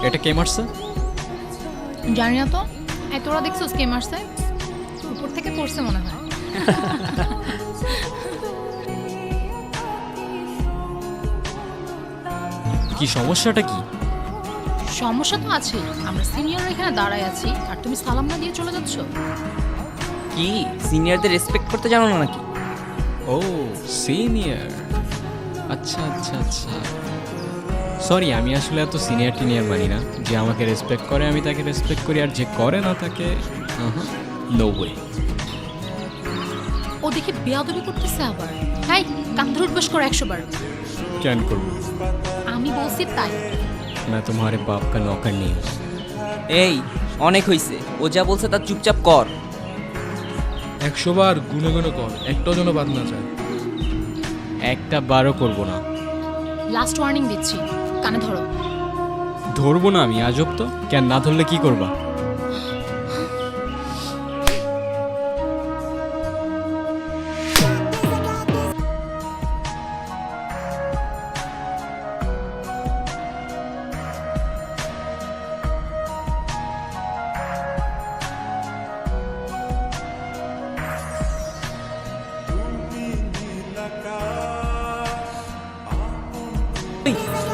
এটা কে মারছে? জানি না তো। তোরা দেখছিস কে মারছে? উপর থেকে পড়ছে মনে হয়। কি সমস্যাটা কি? সমস্যা তো আছে, আমরা সিনিয়র এখানে দাঁড়ায় আছি আর তুমি সালাম না দিয়ে চলে যাচ্ছ। কি সিনিয়রদের রেসপেক্ট করতে জানো না নাকি? ও সিনিয়র, আচ্ছা আচ্ছা আচ্ছা। সরি, আমি আসলে এত সিনিয়র টিনিয়র মানি না। যে আমাকে রেসপেক্ট করে আমি তাকে রেসপেক্ট করি, আর যে করে না তাকে নো ওয়ে। ও দেখে বেয়াদবি করতেছে আবার। তাই কান ধরে উঠবাস করো 100 বার। কেন করবো? আমি বলছি তাই। मैं तुम्हारे बाप का नौकर नहीं हूँ। এই অনেক হইছে, ও যা বলছে তার চুপচাপ কর। 100 বার গুনে গুনে কর, একটাও যেন বাদ না যায়। একটা বারও করবো না। লাস্ট ওয়ার্নিং দিচ্ছি, কানে ধরো। ধরবো না আমি, আজব তো। কেন না ধরলে কি করবা?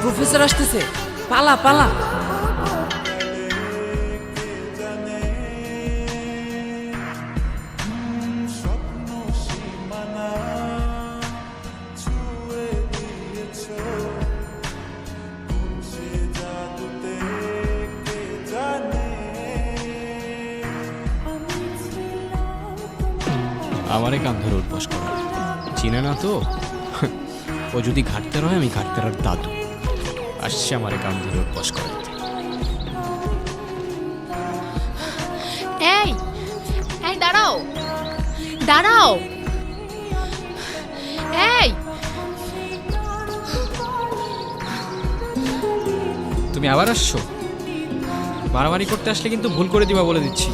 প্রফেসর আসতেছে, পালা পালা। আমারে কান ধরে উঠবস করো, চিনে না তো? ও যদি ঘাটতে হয়, আমি ঘাটতেরার দাদু আসছে আমারে কান ধরে উঠবস করাতে। এই এই দাঁড়াও দাঁড়াও। এই তুমি আবার আসছো? মারামারি করতে আসলে কিন্তু ভুল করে দিবা, বলে দিচ্ছি।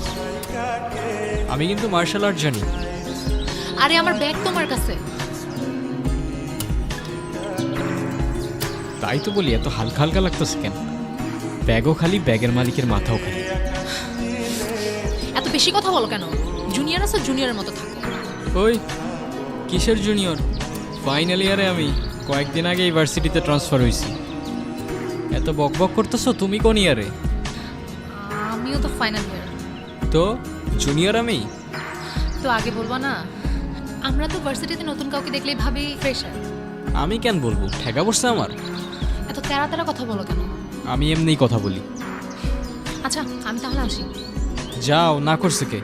আমি কিন্তু মার্শাল আর্ট জানি। আরে আমার ব্যাগ তোমার কাছে। তাই তো বলি, এত হালকা হালকা লাগতেছে কেন? ব্যাগও খালি, ব্যাগের মালিকের মাথাও খালি। এত বেশি কথা বলো কেন? জুনিয়র আছে, জুনিয়রের মতো থাকো। ওই কিসের জুনিয়র? ফাইনাল ইয়ারে আমি কয়েকদিন আগে ইউনিভার্সিটিতে ট্রান্সফার হয়েছি। এত বক বক করতেছো, তুমি কোন ইয়ারে? আমিও তো ফাইনাল ইয়ার। তো জুনিয়র আমি। তো আগে বলবো না? আমরা তো ভার্সিটিতে নতুন কাউকে দেখলেই ভাবি ফ্রেশার। আমি কেন বলবো? ঠেকা পড়ছে আমার। এত তেরা তেরা কথা বলো কেন? আমি এমনিই কথা বলি। আচ্ছা আমি তাহলে আসি। যাও, না করছে কে?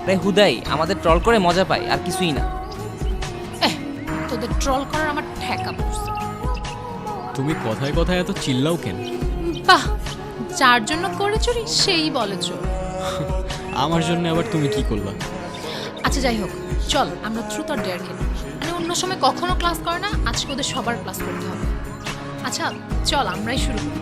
আরে হুদাই আমাদের ট্রল করে মজা পায়, আর কিছুই না। তোদের ট্রল করার আমার ঠেকা পড়ছে। তুমি কথায় কথায় এত চিল্লাও কেন? বাহ, যার জন্য করে চুরি সেই বলে চোর। আমার জন্য আবার তুমি কি করলা? আচ্ছা যাই হোক, চল আমরা ট্রুথ অর ডেয়ার খেলি। মানে অন্য সময় কখনো ক্লাস করে না, আজকে ওদের সবার ক্লাস করতে হবে। আচ্ছা চল আমরাই শুরু করি।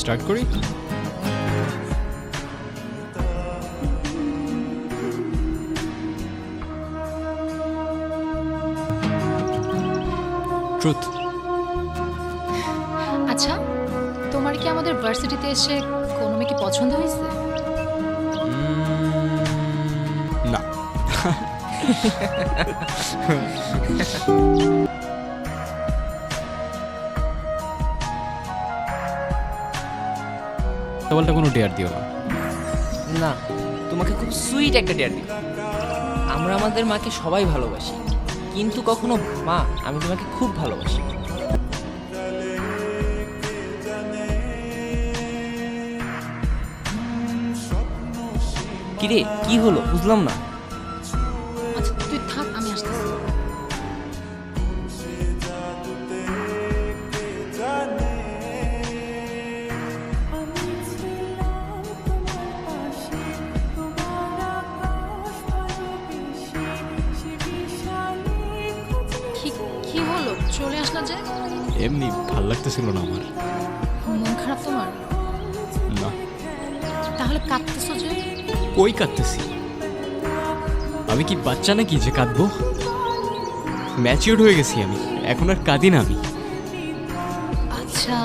স্টার্ট করি? ট্রুথ। আচ্ছা তোমার কি আমাদের ভার্সিটিতে এসে কোনো মেয়েকে পছন্দ হয়েছে? না। তোমারটা কোনো ডেয়ার দিও না। না, তোমাকে খুব সুইট একটা ডেয়ার দিই। আমরা আমাদের মাকে সবাই ভালোবাসি, কিন্তু কখনো মা আমি তোমাকে খুব ভালোবাসি। কিরে কি হলো বুঝলাম না। আচ্ছা তুই থাক, আমি আসতেছি। যে? এমনি ভাল লাগতেছিল না আমার। মন খারাপ তোমার? না। তাহলে কাঁদতেছো যে? কই কাঁদতেছি? আমি কি বাচ্চা নাকি যে কাঁদবো? ম্যাচিউরড হয়ে গেছি আমি, এখন আর কাঁদি না আমি। আচ্ছা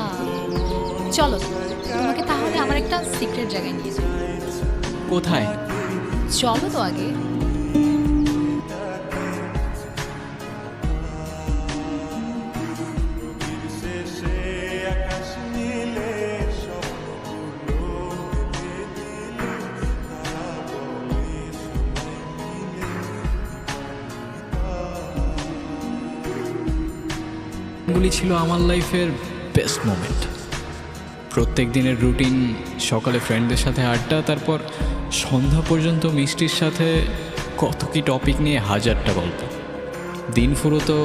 চলো, তোমাকে তাহলে আমার একটা সিক্রেট জায়গায় নিয়ে যাই। কোথায়? চলো তো আগে। এগুলি ছিল আমার লাইফের বেস্ট মোমেন্ট। প্রত্যেক দিনের রুটিন, সকালে ফ্রেন্ডদের সাথে আড্ডা, তারপর সন্ধ্যা পর্যন্ত মিষ্টির সাথে কত কি টপিক নিয়ে হাজারটা গল্প। দিন ফুরোতো,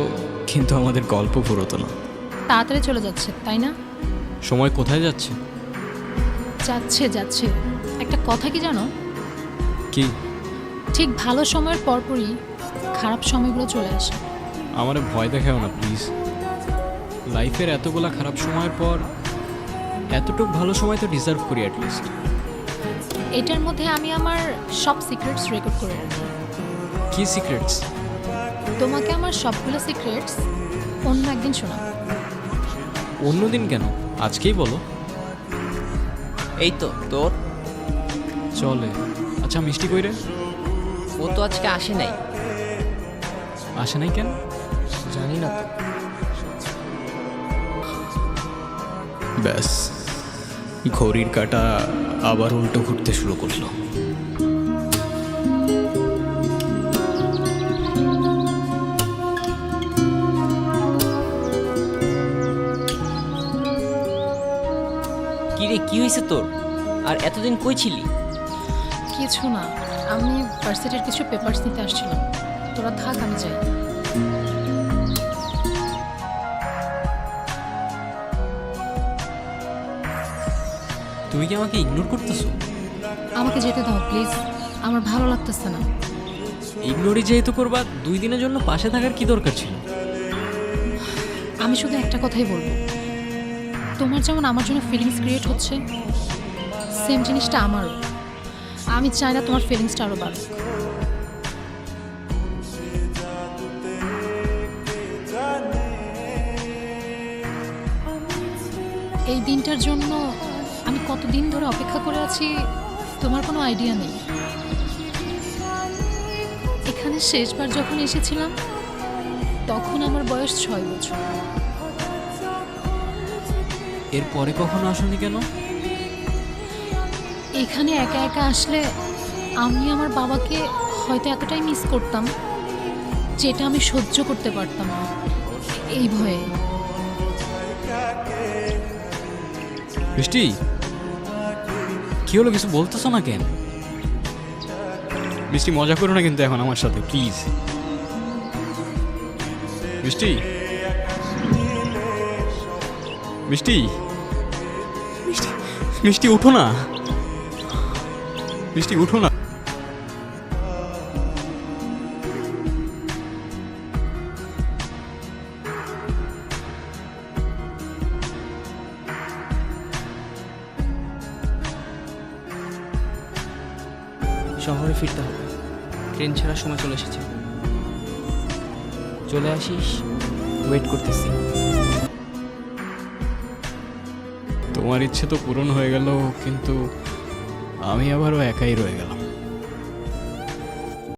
কিন্তু আমাদের গল্প ফুরোতো না। তাড়াতাড়ি চলে যাচ্ছে তাই না? সময় কোথায় যাচ্ছে? যাচ্ছে যাচ্ছে। একটা কথা কি জানো, কি? ঠিক ভালো সময়ের পরপরই খারাপ সময়গুলো চলে আসে। আমার ভয় দেখাও না প্লিজ। লাইফের এতগুলা খারাপ সময়ের পর এতটুকু ভালো সময় তো ডিজার্ভ করি অ্যাটলিস্ট। এটার মধ্যে আমি আমার সব সিক্রেটস রেকর্ড করে রাখি। কি সিক্রেটস? তোমাকে আমার সবগুলো সিক্রেটস অন্য একদিন শোনাবো। অন্যদিন কেন? আজকেই বলো। এই তো তোর। চলে। আচ্ছা মিষ্টি কইরে? ও তো আজকে আসে নাই। আসে নাই কেন? জানি না তো। ব্যাস, ঘড়ির কাঁটা আবার উল্টো ঘুরতে শুরু করলো। কি রে, কি হয়েছে তোর? আর এতদিন কই ছিলি? কিছু না, আমি ভার্সিটির কিছু পেপারস নিতে আসছিলাম। তোরা থাক, আমি যাই। তুমি কি আমাকে ইগনোর করতেছো? আমাকে যেতে দাও প্লিজ, আমার ভালো লাগতেছে না। ইগনোরই যেহেতু করবা, 2 দিনের জন্য পাশে থাকার কি দরকার ছিল? আমি শুধু একটা কথাই বলবো, তোমার যেমন আমার জন্য ফিলিংস ক্রিয়েট হচ্ছে, সেম জিনিসটা আমারও। আমি চাই না তোমার ফিলিংসটা আরও বাড়ুক। এই দিনটার জন্য আমি কতদিন ধরে অপেক্ষা করে আছি তোমার কোনো আইডিয়া নেই। এখানে শেষবার যখন এসেছিলাম তখন আমার বয়স 6 বছর। এরপরে কখনো আসনি কেন? এখানে একা একা আসলে আমি আমার বাবাকে হয়তো এতটাই মিস করতাম যেটা আমি সহ্য করতে পারতাম না, এই ভয়ে। মিষ্টি, কি হলো? কিছু বলতেছো না কেন? মিষ্টি, মজা করো না কিন্তু এখন আমার সাথে প্লিজ। মিষ্টি, মিষ্টি, মিষ্টি, মিষ্টি উঠো না। মিষ্টি উঠো না। শহরে ফিরতে হবে, ট্রেন ছাড়ার সময় চলে এসেছে। চলে আসিস, ওয়েট করতেছি। তোমার ইচ্ছে তো পূরণ হয়ে গেল, কিন্তু আমি আবারও একাই রয়ে গেলাম।